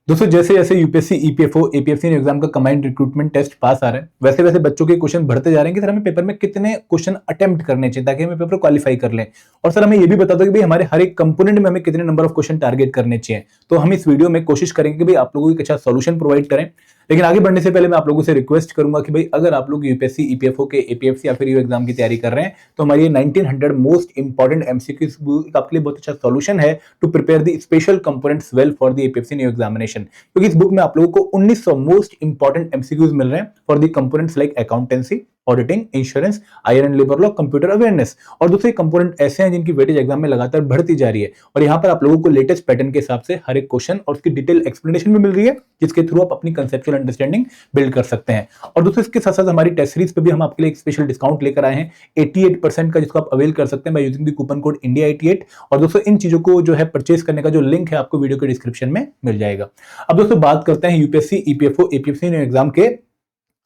दोस्तों जैसे जैसे यूपीएससी ईपीएफओ एपीएफसी एग्जाम का कंबाइंड रिक्रूटमेंट टेस्ट पास आ रहा है, वैसे वैसे बच्चों के क्वेश्चन बढ़ते जा रहे हैं कि सर हमें पेपर में कितने क्वेश्चन अटेम्प्ट करने चाहिए ताकि हमें पेपर क्वालिफाई कर लें। और सर हमें ये भी बता दो कि भाई हमारे हर एक कंपोनेंट में हमें कितने नंबर ऑफ क्वेश्चन टारगेट करने चाहिए। तो हम इस वीडियो में कोशिश करेंगे कि भाई आप लोगों को एक अच्छा सॉल्यूशन प्रोवाइड करें। लेकिन आगे बढ़ने से पहले मैं आप लोगों से रिक्वेस्ट करूंगा कि भाई अगर आप लोग यूपीएससी ईपीएफओ के एपीएफसी या फिर यू एग्जाम की तैयारी कर रहे हैं तो हमारी ये 1900 मोस्ट इंपॉर्टेंट एमसीक्यूज आपके लिए बहुत अच्छा सॉल्यूशन है to prepare the special components well for the APFC new examination. क्योंकि इस बुक में आप लोगों को 1900 मोस्ट इंपॉर्टेंट एमसीक्यूज मिल रहे हैं for the components like accountancy, auditing, insurance, IR and labour law, computer awareness और दूसरे कंपोनेंट ऐसे हैं जिनकी वेटेज एग्जाम में लगातार बढ़ती जा रही है। और यहाँ पर आप लोगों को लेटेस्ट पैटर्न के हिसाब से हर एक क्वेश्चन और उसकी डिटेल एक्सप्लेनेशन भी मिल रही है जिसके थ्रू आप अपनी कंसेप्चुअल अंडरस्टैंडिंग बिल्ड कर सकते हैं। और दोस्तों इसके साथ साथ हमारी टेस्ट सीरीज पे भी हम आपके लिए एक स्पेशल डिस्काउंट लेकर आए हैं 88% का, जिसको आप अवेल कर सकते हैं by using the coupon code इंडिया88। और दोस्तों इन चीजों को जो है परचेज करने का जो लिंक है आपको वीडियो के डिस्क्रिप्शन में मिल जाएगा। अब दोस्तों बात करते हैं यूपीएससी ईपीएफओ एपीएफसी एग्जाम के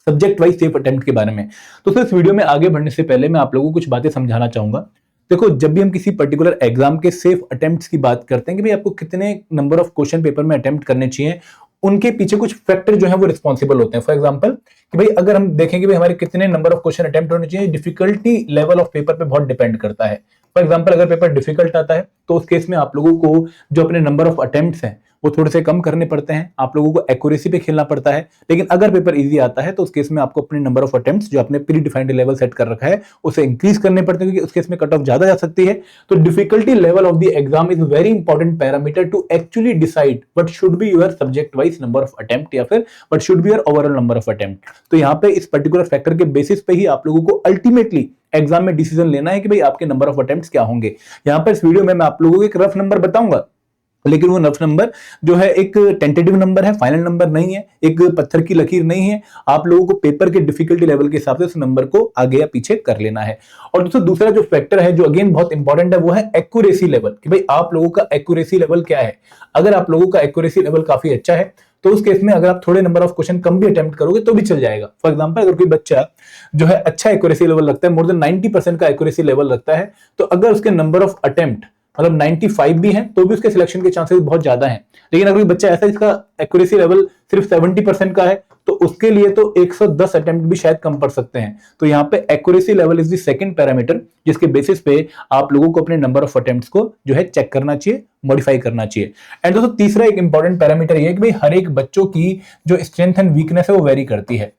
सब्जेक्ट वाइज सेफ अटेम्प्ट के बारे में। तो इस वीडियो में आगे बढ़ने से पहले मैं आप लोगों को कुछ बातें समझाना चाहूंगा। देखो जब भी हम किसी पर्टिकुलर एग्जाम के सेफ अटेम्प्ट्स की बात करते हैं कि भाई आपको कितने नंबर ऑफ क्वेश्चन पेपर में अटेम्प्ट करने चाहिए, उनके पीछे कुछ फैक्टर जो है वो रिस्पॉन्सिबल होते हैं। फॉर एग्जांपल कि भाई अगर हम देखेंगे भाई हमारे कितने नंबर ऑफ क्वेश्चन अटेम्प्ट होने चाहिए, डिफिकल्टी लेवल ऑफ पेपर पे बहुत डिपेंड करता है। फॉर एग्जांपल अगर पेपर डिफिकल्ट आता है तो उस केस में आप लोगों को जो अपने नंबर ऑफ अटेम्प्ट्स हैं वो थोड़े से कम करने पड़ते हैं, आप लोगों को एक्यूरेसी पे खेलना पड़ता है। लेकिन अगर पेपर इजी आता है तो उस केस में आपको अपने नंबर ऑफ अटेम्प्ट्स जो आपने प्री डिफाइंड लेवल सेट कर रखा है उसे इंक्रीज करने पड़ते हैं, क्योंकि उस केस में कट ऑफ ज्यादा जा सकती है। तो difficulty level of the exam is very important parameter to actually decide what should be your subject wise number of attempt या फिर what should be your overall number of attempt. तो यहाँ पे इस पर्टिकुलर फैक्टर के basis पे ही आप लोगों को अल्टीमेटली एग्जाम में डिसीजन लेना है कि भाई आपके नंबर ऑफ अटेम्प्ट्स क्या होंगे। यहाँ पर इस वीडियो में मैं आप लोगों को एक रफ नंबर बताऊंगा, लेकिन वो रफ नंबर जो है एक टेंटेटिव नंबर है, फाइनल नंबर नहीं है, एक पत्थर की लकीर नहीं है। आप लोगों को पेपर के डिफिकल्टी लेवल के हिसाब से उस नंबर को आगे या पीछे कर लेना है। और दोस्तों दूसरा जो फैक्टर है जो अगेन बहुत इंपॉर्टेंट है वो है एक्यूरेसी लेवल, कि भाई आप लोगों का एक्यूरेसी लेवल क्या है। अगर आप लोगों का एक्यूरेसी लेवल काफी अच्छा है तो उस केस में अगर आप थोड़े नंबर ऑफ क्वेश्चन कम भी अटेम्प्ट करोगे तो भी चल जाएगा। फॉर एग्जांपल अगर कोई बच्चा जो है अच्छा एक्यूरेसी लेवल रखता है, मोर देन 90% का एक्यूरेसी लेवल रखता है, तो अगर उसके नंबर ऑफ अटेम्प्ट मतलब 95 भी हैं तो भी उसके सिलेक्शन के चांसेस बहुत ज्यादा हैं। लेकिन अगर कोई बच्चा ऐसा जिसका एक्यूरेसी लेवल सिर्फ 70% का है तो उसके लिए तो 110 अटेम्प्ट भी शायद कम पड़ सकते हैं। तो यहाँ पे accuracy level is the second parameter जिसके बेसिस पे आप लोगों को अपने नंबर ऑफ अटेम्प्ट्स को जो है चेक करना चाहिए, मॉडिफाई करना चाहिए। एंड दोस्तों तीसरा एक इंपॉर्टेंट पैरामीटर ये है कि भाई हर एक बच्चों की जो स्ट्रेंथ एंड वीकनेस है वो वेरी करती है।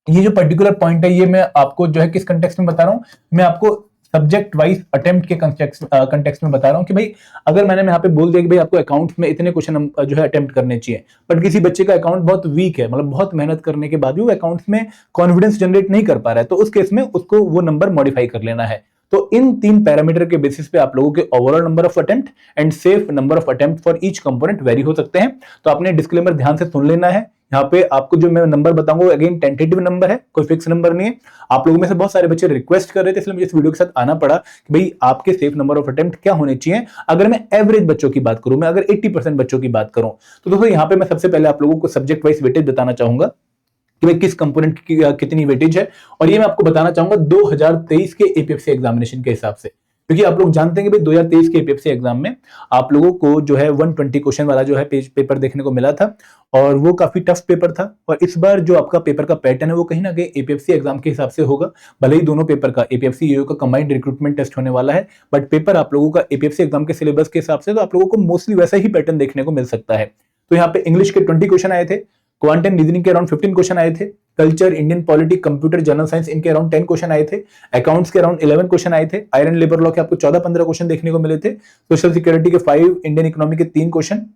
ये जो पर्टिकुलर पॉइंट है ये मैं आपको जो है किस कंटेक्स्ट में बता रहा हूं, मैं आपको सब्जेक्ट वाइज अटेम्प्ट के कंटेक्स्ट में बता रहा हूं कि भाई अगर मैंने यहाँ पे बोल दिया कि भाई आपको अकाउंट्स में इतने क्वेश्चन जो है अटेम्प्ट करने चाहिए, बट किसी बच्चे का अकाउंट बहुत वीक है, मतलब बहुत मेहनत करने के बाद भी वो अकाउंट्स में कॉन्फिडेंस जनरेट नहीं कर पा रहा है, तो उस केस में उसको वो नंबर मॉडिफाई कर लेना है। तो इन तीन पैरामीटर के बेसिस पे आप लोगों के overall number of attempt and safe number of attempt for each component very हो सकते हैं। तो आपने डिस्क्लेमर ध्यान से सुन लेना है। यहाँ पे आपको जो मैं नंबर बताऊंगा अगेन टेंटेटिव नंबर है, कोई फिक्स नंबर नहीं है। आप लोगों में से बहुत सारे बच्चे रिक्वेस्ट कर रहे थे इसलिए मुझे इस वीडियो के साथ आना पड़ा कि भाई आपके सेफ नंबर ऑफ अटेम्प्ट क्या होने चाहिए। अगर मैं एवरेज बच्चों की बात करूं, मैं अगर 80% बच्चों की बात करूं तो दोस्तों यहाँ पे मैं सबसे पहले आप लोगों को सब्जेक्ट वाइज वेटेज बताना चाहूंगा कि भाई किस कंपोनेंट की कितनी वेटेज है। और ये मैं आपको बताना चाहूंगा 2023 के एपीएफसी एग्जामिनेशन के हिसाब से, क्योंकि आप लोग जानते हैं कि भाई 2023 के एपीएफसी एग्जाम में आप लोगों को जो है 120 क्वेश्चन वाला जो है पेपर देखने को मिला था और वो काफी टफ पेपर था। और इस बार जो आपका पेपर का पैटर्न है वो कहीं ना कहीं एपीएफसी एग्जाम के हिसाब से होगा। भले ही दोनों पेपर का एपीएफसी ईओ का कंबाइंड रिक्रूटमेंट टेस्ट होने वाला है, बट पेपर आप लोगों का एपीएफसी एग्जाम के सिलेबस के हिसाब से तो आप लोगों को मोस्टली वैसा ही पैटर्न देखने को मिल सकता है। तो यहाँ पे इंग्लिश के 20 क्वेश्चन आए थे, क्वांटम रीजनिंग के अराउंड 15 क्वेश्चन आए थे, culture, Indian polity, computer, general science इनके अराउंड 10 क्वेश्चन आए थे, अकाउंट्स के अराउंड 11 क्वेश्चन आए थे, आयरन लेबर लॉ के आपको 14-15 क्वेश्चन देखने को मिले थे, सोशल सिक्योरिटी के 5, इंडियन इकोनॉमी के 3 क्वेश्चन,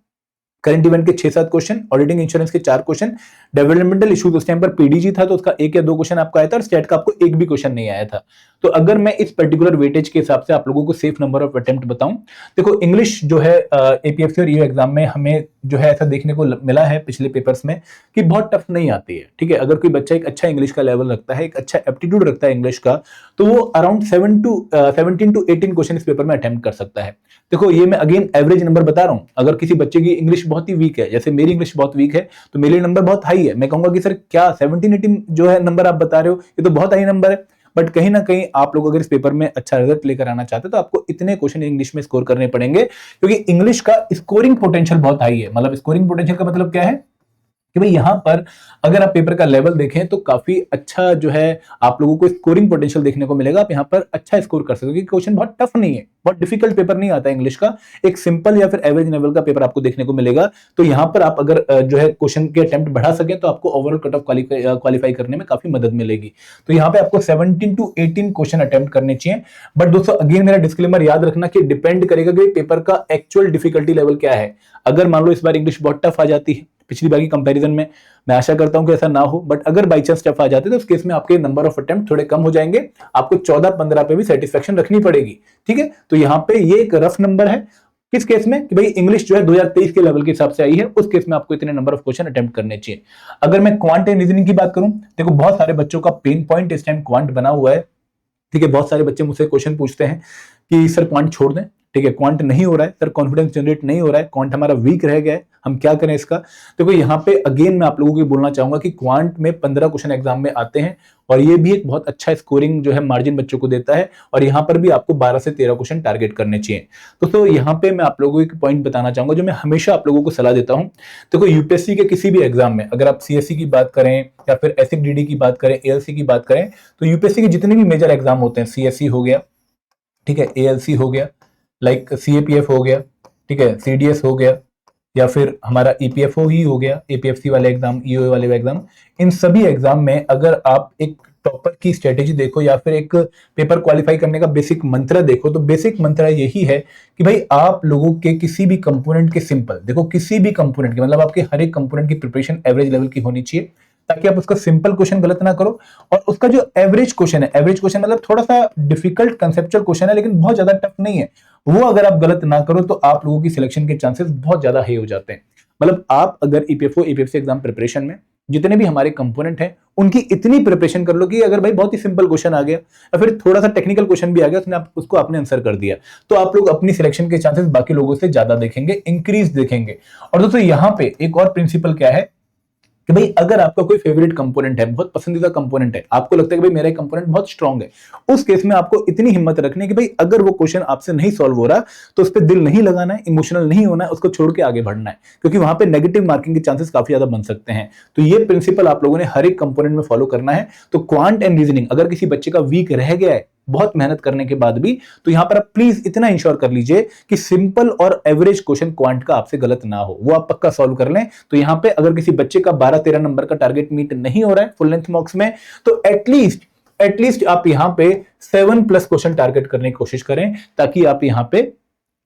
करंट इवेंट के 6-7 क्वेश्चन, ऑडिटिंग इंश्योरेंस के 4 क्वेश्चन, डेवलपमेंटल इश्यूज उस टाइम पर पीडीजी था तो उसका 1 या 2 क्वेश्चन आपको आया था और स्टेट का आपको एक भी क्वेश्चन नहीं आया था। तो अगर मैं इस पर्टिकुलर वेटेज के हिसाब से आप लोगों को सेफ नंबर ऑफ अटेम्प्ट बताऊं, देखो इंग्लिश जो है एपीएफसी और ईओ एग्जाम में हमें जो है ऐसा देखने को मिला है पिछले पेपर्स में कि बहुत टफ नहीं आती है। ठीक है, अगर कोई बच्चा एक अच्छा इंग्लिश का लेवल रखता है, एक अच्छा एप्टीट्यूड रखता है इंग्लिश का, तो वो अराउंड 17 to 18 क्वेश्चन इस पेपर में अटेम्प्ट कर सकता है। देखो ये मैं अगेन एवरेज नंबर बता रहा हूं। अगर किसी बच्चे की इंग्लिश बहुत ही वीक है, जैसे मेरी इंग्लिश बहुत वीक है तो मेरे नंबर बहुत हाई है, मैं कहूंगा कि सर क्या 17-18 जो है नंबर आप बता रहे हो ये तो बहुत हाई नंबर है। बट कहीं ना कहीं आप लोग अगर इस पेपर में अच्छा रिजल्ट लेकर आना चाहते हैं तो आपको इतने क्वेश्चन इंग्लिश में स्कोर करने पड़ेंगे, क्योंकि इंग्लिश का स्कोरिंग पोटेंशियल बहुत हाई है। मतलब स्कोरिंग पोटेंशियल का मतलब क्या है कि भाई यहां पर अगर आप पेपर का लेवल देखें तो काफी अच्छा जो है आप लोगों को स्कोरिंग पोटेंशियल देखने को मिलेगा। आप यहां पर अच्छा स्कोर कर सकते हो, क्योंकि क्वेश्चन बहुत टफ नहीं है, बहुत डिफिकल्ट पेपर नहीं आता इंग्लिश का, एक सिंपल या फिर एवरेज लेवल का पेपर आपको देखने को मिलेगा। तो यहां पर आप अगर जो है क्वेश्चन के अटेम्प्ट बढ़ा सके तो आपको ओवरऑल कट ऑफ क्वालिफाई करने में काफी मदद मिलेगी। तो यहाँ पे आपको 17 to 18 क्वेश्चन अटेम्प्ट करने चाहिए। बट दोस्तों अगेन मेरा डिस्क्लेमर याद रखना कि डिपेंड करेगा कि पेपर का एक्चुअल डिफिकल्टी लेवल क्या है। अगर मान लो इस बार इंग्लिश बहुत टफ आ जाती है पिछली बार की कंपैरिजन में, मैं आशा करता हूं कि ऐसा ना हो, बट अगर बाई चांस टफ आ जाते तो उस केस में आपके नंबर ऑफ अटेम्प्ट थोड़े कम हो जाएंगे, आपको 14-15 पे भी सेटिस्फेक्शन रखनी पड़ेगी। ठीक है, तो यहाँ पे ये एक रफ नंबर है किस केस में कि भाई इंग्लिश जो है 2023 के लेवल के हिसाब से आई है, उस केस में आपको इतने नंबर ऑफ क्वेश्चन अटेम्प्ट करने चाहिए। अगर मैं क्वांट एंड रीजनिंग की बात करूं, देखो बहुत सारे बच्चों का पेन पॉइंट इस टाइम क्वांट बना हुआ है। ठीक है, बहुत सारे बच्चे मुझसे क्वेश्चन पूछते हैं कि सर क्वांट छोड़ दें। ठीक है, क्वांट नहीं हो रहा है सर, कॉन्फिडेंस जनरेट नहीं हो रहा है, क्वांट हमारा वीक रह गया है, हम क्या करें इसका। देखो यहाँ पे अगेन मैं आप लोगों को बोलना चाहूंगा कि क्वांट में 15 क्वेश्चन एग्जाम में आते हैं और ये भी एक बहुत अच्छा स्कोरिंग जो है मार्जिन बच्चों को देता है, और यहाँ पर भी आपको 12 से 13 क्वेश्चन टारगेट करने चाहिए। तो यहाँ पे मैं आप लोगों को एक पॉइंट बताना चाहूंगा जो मैं हमेशा आप लोगों को सलाह देता हूँ। देखो यूपीएससी के किसी भी एग्जाम में अगर आप सीएससी की बात करें या फिर एसएफडीडी की बात करें, एएलसी की बात करें, तो यूपीएससी के जितने भी मेजर एग्जाम होते हैं, सीएससी हो गया, ठीक है, एएलसी हो गया, लाइक सीएपीएफ हो गया, ठीक है, सीडीएस हो गया, या फिर हमारा ईपीएफओ ही हो गया, एपीएफसी वाले एग्जाम, ईओए वाले एग्जाम, इन सभी एग्जाम में अगर आप एक टॉपर की स्ट्रेटेजी देखो या फिर एक पेपर क्वालिफाई करने का बेसिक मंत्र देखो, तो बेसिक मंत्र यही है कि भाई आप लोगों के किसी भी कंपोनेंट के सिंपल, देखो किसी भी कंपोनेंट के मतलब आपके हर एक कंपोनेंट की प्रिपरेशन एवरेज लेवल की होनी चाहिए, ताकि आप उसका सिंपल क्वेश्चन गलत ना करो। और उसका जो एवरेज क्वेश्चन है, एवरेज क्वेश्चन मतलब थोड़ा सा डिफिकल्ट कंसेप्चुअल क्वेश्चन है लेकिन बहुत ज्यादा टफ नहीं है, वो अगर आप गलत ना करो तो आप लोगों की सिलेक्शन के चांसेस बहुत ज्यादा हाई हो जाते हैं। मतलब आप अगर ईपीएफओ ईपीएफसी एग्जाम प्रिपरेशन में जितने भी हमारे कंपोनेंट हैं उनकी इतनी प्रिपरेशन कर लो कि अगर भाई बहुत ही सिंपल क्वेश्चन आ गया या फिर थोड़ा सा टेक्निकल क्वेश्चन भी आ गया, उसको आपने आंसर कर दिया, तो आप लोग अपनी सिलेक्शन के चांसेस बाकी लोगों से ज्यादा देखेंगे, इंक्रीज देखेंगे। और दोस्तों यहाँ पे एक और प्रिंसिपल क्या है कि भाई अगर आपका कोई फेवरेट कंपोनेंट है, बहुत पसंदीदा कंपोनेंट है, आपको लगता है कि भाई मेरा कंपोनेंट बहुत स्ट्रांग है, उस केस में आपको इतनी हिम्मत रखनी है कि भाई अगर वो क्वेश्चन आपसे नहीं सॉल्व हो रहा तो उस पर दिल नहीं लगाना है, इमोशनल नहीं होना है, उसको छोड़ के आगे बढ़ना है, क्योंकि वहां पे नेगेटिव मार्किंग के चांसेस काफी ज्यादा बन सकते हैं। तो ये प्रिंसिपल आप लोगों ने हर एक कंपोनेंट में फॉलो करना है। तो क्वांट एंड रीजनिंग अगर किसी बच्चे का वीक रह गया है बहुत मेहनत करने के बाद भी, तो यहां पर आप प्लीज इतना इंश्योर कर लीजिए कि सिंपल और एवरेज क्वेश्चन क्वांट का आपसे गलत ना हो, वो आप पक्का सॉल्व कर लें। तो यहां पे अगर किसी बच्चे का 12-13 नंबर का टारगेट मीट नहीं हो रहा है फुल लेंथ मार्क्स में, तो एटलीस्ट आप यहां पे 7+ क्वेश्चन टारगेट करने की कोशिश करें, ताकि आप यहां पे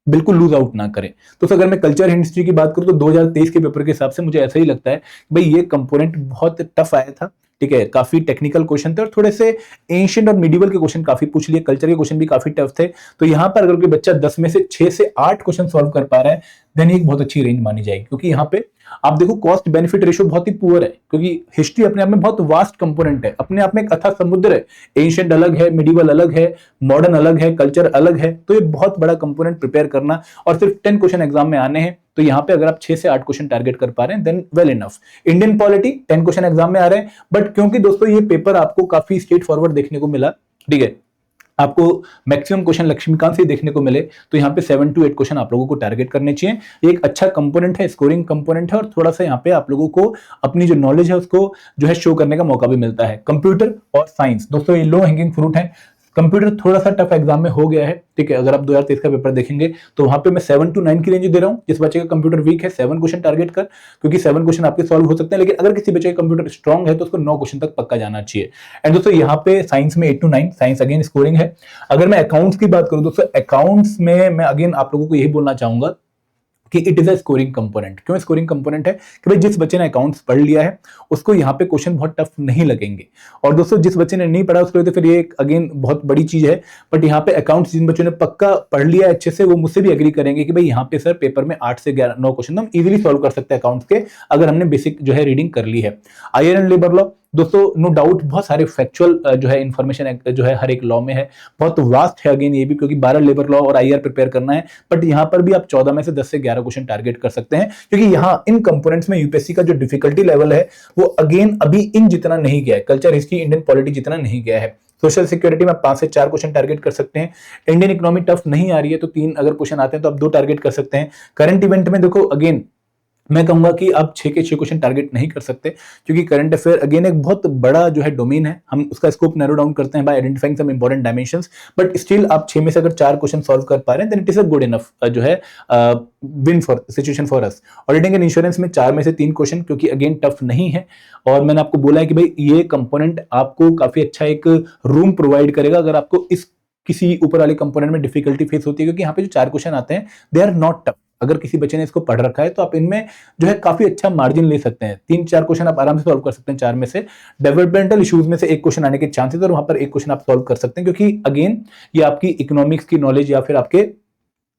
बिल्कुल लूज आउट ना करें। तो अगर मैं कल्चर हिस्ट्री की बात करूं तो 2023 के पेपर के हिसाब से मुझे ऐसा ही लगता है भाई ये कंपोनेंट बहुत टफ आया था। ठीक है, काफी टेक्निकल क्वेश्चन थे और थोड़े से एंशिएंट और मिडिवल के क्वेश्चन काफी पूछ लिए, कल्चर के क्वेश्चन भी काफी टफ थे। तो यहां पर अगर कोई बच्चा 10 में से 6 से 8 क्वेश्चन सॉल्व कर पा रहा है, देन एक बहुत अच्छी रेंज मानी जाएगी। क्योंकि यहाँ पे आप देखो कॉस्ट बेनिफिट रेशियो बहुत ही पुअर है, क्योंकि हिस्ट्री अपने आप में बहुत वास्ट कंपोनेंट है, अपने आप में एक अथाह समुद्र है, एंशिएंट अलग है, मिडिवल अलग है, मॉडर्न अलग है, कल्चर अलग है। तो ये बहुत बड़ा कंपोनेंट प्रिपेयर करना, और सिर्फ 10 क्वेश्चन एग्जाम में आने हैं, तो यहाँ पे अगर आप 6 से 8 क्वेश्चन टारगेट कर पा रहे हैं then well enough. Indian polity 10 question exam में आ रहे हैं, बट क्योंकि दोस्तों ये पेपर आपको काफी स्ट्रेट फॉरवर्ड देखने को मिला, ठीक है, आपको मैक्सिमम क्वेश्चन लक्ष्मीकांत से देखने को मिले, तो यहाँ पे 7 to 8 क्वेश्चन आप लोगों को टारगेट करने चाहिए। ये एक अच्छा कंपोनेंट है, स्कोरिंग कंपोनेंट है, और थोड़ा सा यहाँ पे आप लोगों को अपनी जो नॉलेज है उसको जो है शो करने का मौका भी मिलता है। कंप्यूटर और साइंस दोस्तों ये लो हैंगिंग फ्रूट है। कंप्यूटर थोड़ा सा टफ एग्जाम में हो गया है, ठीक है, अगर आप 2023 का पेपर देखेंगे तो वहां पे मैं 7 to 9 की रेंज दे रहा हूं। जिस बच्चे का कंप्यूटर वीक है 7 क्वेश्चन टारगेट कर, क्योंकि 7 क्वेश्चन आपके सॉल्व हो सकते हैं, लेकिन अगर किसी बच्चे का कंप्यूटर स्ट्रांग है तो उसको 9 क्वेश्चन तक पक्का जाना चाहिए। एंड दोस्तों यहाँ पे साइंस में 8 to 9 साइंस अगेन स्कोरिंग है। अगर मैं अकाउंट्स की बात करूं दोस्तों, अकाउंट्स में मैं अगेन आप लोगों को यही बोलना चाहूंगा कि it is a scoring component. क्यों स्कोरिंग कंपोनेंट है कि भाई जिस बच्चे ने अकाउंट्स पढ़ लिया है उसको यहाँ पे क्वेश्चन बहुत टफ नहीं लगेंगे, और दोस्तों जिस बच्चे ने नहीं पढ़ा उसके लिए तो फिर ये अगेन बहुत बड़ी चीज है। बट यहाँ पे अकाउंट्स जिन बच्चों ने पक्का पढ़ लिया अच्छे से, वो मुझसे भी एग्री करेंगे कि भाई यहाँ पे सर पेपर में 8 से 9 क्वेश्चन हम इजीली सॉल्व कर सकते हैं अकाउंट्स के, अगर हमने बेसिक जो है रीडिंग कर ली है। आईआर एंड लेबर लॉ दोस्तों नो डाउट बहुत सारे फैक्चुअल जो है इंफॉर्मेशन जो है हर एक लॉ में है, बहुत वास्ट है अगेन ये भी, क्योंकि 12 लेबर लॉ और आईआर प्रिपेयर करना है। बट यहाँ पर भी आप 14 में से 10 से 11 क्वेश्चन टारगेट कर सकते हैं, क्योंकि यहाँ इन कंपोनेंट्स में यूपीएससी का जो डिफिकल्टी लेवल है वो अगेन अभी इन जितना नहीं गया है, कल्चर हिस्ट्री इंडियन पॉलिटी जितना नहीं गया है। सोशल सिक्योरिटी में आप 5 से 4 क्वेश्चन टारगेट कर सकते हैं। इंडियन इकोनॉमी टफ नहीं आ रही है तो 3 अगर क्वेश्चन आते हैं तो आप 2 टारगेट कर सकते हैं। करंट इवेंट में देखो अगेन मैं कहूंगा कि आप 6 के 6 क्वेश्चन टारगेट नहीं कर सकते, क्योंकि करंट अफेयर अगेन एक बहुत बड़ा जो है डोमेन है, हम उसका स्कोप नैरो डाउन करते हैं by identifying some important dimensions, but still आप 6 में से अगर 4 क्वेश्चन सॉल्व कर पा रहे हैं then it is a good enough जो है win for situation for us. Auditing and insurance में 4 में से 3 क्वेश्चन, क्योंकि अगेन टफ नहीं है, और मैंने आपको बोला है कि भाई ये कंपोनेंट आपको काफी अच्छा एक रूम प्रोवाइड करेगा अगर आपको इस किसी ऊपर वाले कंपोनेंट में डिफिकल्टी फेस होती है, क्योंकि यहाँ पे जो 4 क्वेश्चन आते हैं दे आर नॉट टफ। अगर किसी बच्चे ने इसको पढ़ रखा है तो आप इनमें जो है काफी अच्छा मार्जिन ले सकते हैं। 3-4 क्वेश्चन आप आराम से सॉल्व कर सकते हैं 4 में से। डेवलपमेंटल इश्यूज में से 1 क्वेश्चन आने के चांसेस और वहां पर 1 क्वेश्चन आप सॉल्व कर सकते हैं, क्योंकि अगेन ये आपकी इकोनॉमिक्स की नॉलेज या फिर आपके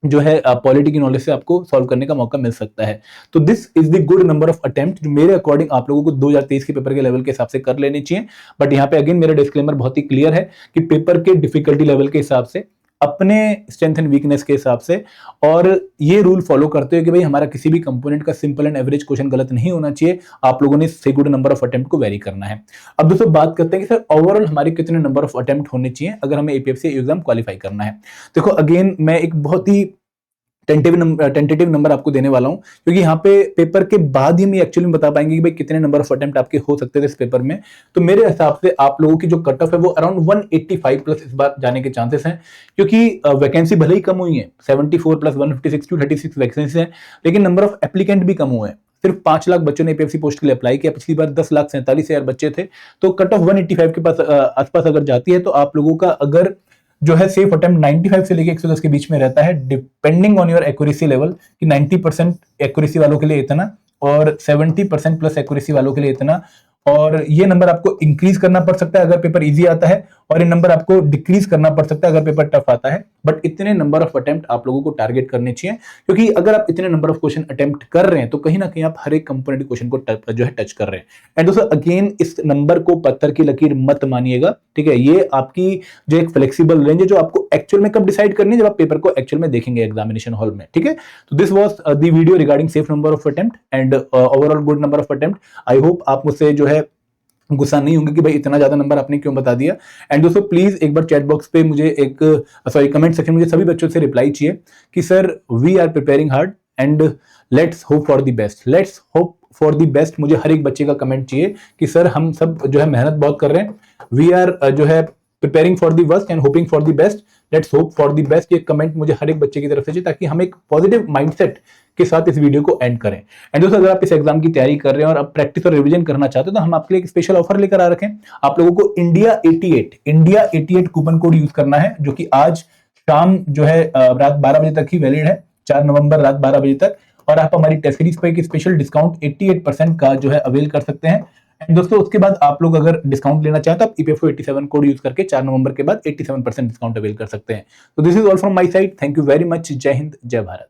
जो है पॉलिटी की नॉलेज से आपको सॉल्व करने का मौका मिल सकता है। तो this is the good number of attempt जो मेरे अकॉर्डिंग आप लोगों को 2023 के पेपर के लेवल के हिसाब से कर लेनी चाहिए। बट यहाँ पे अगेन मेरा डिस्क्लेमर बहुत ही क्लियर है कि पेपर के डिफिकल्टी लेवल के हिसाब से, अपने स्ट्रेंथ एंड वीकनेस के हिसाब से, और ये रूल फॉलो करते हुए कि भाई हमारा किसी भी कंपोनेंट का सिंपल एंड एवरेज क्वेश्चन गलत नहीं होना चाहिए, आप लोगों ने से गुड नंबर ऑफ अटेम्प्ट को वेरी करना है। अब दोस्तों बात करते हैं कि सर ओवरऑल हमारे कितने नंबर ऑफ अटेम्प्ट होने चाहिए अगर हमें एपीएफसी एग्जाम क्वालिफाई करना है। देखो अगेन मैं एक बहुत ही टेंटेटिव नंबर आपको देने वाला हूं, क्योंकि यहाँ पे पेपर के बाद ही हम एक्चुअली में बता पाएंगे कि भाई कितने नंबर ऑफ अटेम्प्ट आपके हो सकते थे इस पेपर में। तो मेरे हिसाब से आप लोगों की जो कट ऑफ है वो अराउंड 185 प्लस इस बार जाने के चांसेस हैं, क्योंकि वैकेंसी भले ही कम हुई है, 74 प्लस 156 टू 36 वैकेंसी है, लेकिन नंबर ऑफ एप्लीकेंट भी कम हुए हैं। सिर्फ 5 लाख बच्चों ने एपीएफसी पोस्ट के लिए अप्लाई किया, पिछली बार 10,47,000 बच्चे थे। तो कट ऑफ 185 के पास आसपास अगर जाती है तो आप लोगों का अगर जो है सेफ अटेम्प्ट 95 से लेके 110 के बीच में रहता है, depending on your accuracy level, कि 90% एक्यूरेसी वालों के लिए इतना और 70% प्लस एक्यूरेसी वालों के लिए इतना। और ये नंबर आपको इंक्रीज करना पड़ सकता है अगर पेपर इजी आता है, और ये नंबर आपको डिक्रीज करना पड़ सकता है अगर पेपर टफ आता है। बट इतने नंबर ऑफ अटेम्प्ट आप लोगों को टारगेट करने चाहिए, क्योंकि अगर आप इतने नंबर ऑफ क्वेश्चन अटेम्प्ट कर रहे हैं तो कहीं ना कहीं आप हर एक कंपोनेंट क्वेश्चन को जो है टच कर रहे हैं। एंड दोस्तों अगेन इस नंबर को पत्थर की लकीर मत मानिएगा, ठीक है। ये आपकी जो एक फ्लेक्सिबल रेंज है जो आपको एक्चुअल में कब डिसाइड करनी है, जब आप पेपर को एक्चुअल में देखेंगे एग्जामिनेशन हॉल में, ठीक है। तो this was the video regarding safe number of attempt and overall good number of attempt. I hope आप मुझसे जो है गुस्सा नहीं होंगे कि भाई इतना ज्यादा नंबर आपने क्यों बता दिया। एंड दोस्तों प्लीज एक बार चैट बॉक्स पे मुझे कमेंट सेक्शन में मुझे सभी बच्चों से रिप्लाई चाहिए कि sir we are preparing hard and let's hope for the best. Let's hope for the best, मुझे हर एक बच्चे का कमेंट चाहिए कि सर हम सब जो है मेहनत बहुत कर रहे हैं, वी आर जो है preparing for the worst and hoping for the best, let's hope for the best. ये कमेंट मुझे हर एक बच्चे की तरफ से चाहिए, ताकि हम एक पॉजिटिव माइंडसेट के साथ इस वीडियो को एंड करें। एंड दोस्तों अगर आप इस एग्जाम की तैयारी कर रहे हैं और अब प्रैक्टिस और रिवीजन करना चाहते हो तो हम आपके लिए एक स्पेशल ऑफर लेकर आ रखे हैं। आप लोगों को इंडिया 88 कूपन कोड यूज करना है, जो कि आज शाम जो है रात 12 बजे तक ही वैलिड है, 4 नवंबर रात 12 बजे तक। और आप हमारी टेस्ट सीरीज पर एक स्पेशल डिस्काउंट 88% का जो है अवेल कर सकते हैं। एंड दोस्तों उसके बाद आप लोग अगर डिस्काउंट लेना चाहते हो आप EPFO 87 कोड यूज करके 4 नवंबर के बाद 87% डिस्काउंट अवेल कर सकते हैं। तो this is all from my side, thank you very much, जय हिंद जय भारत।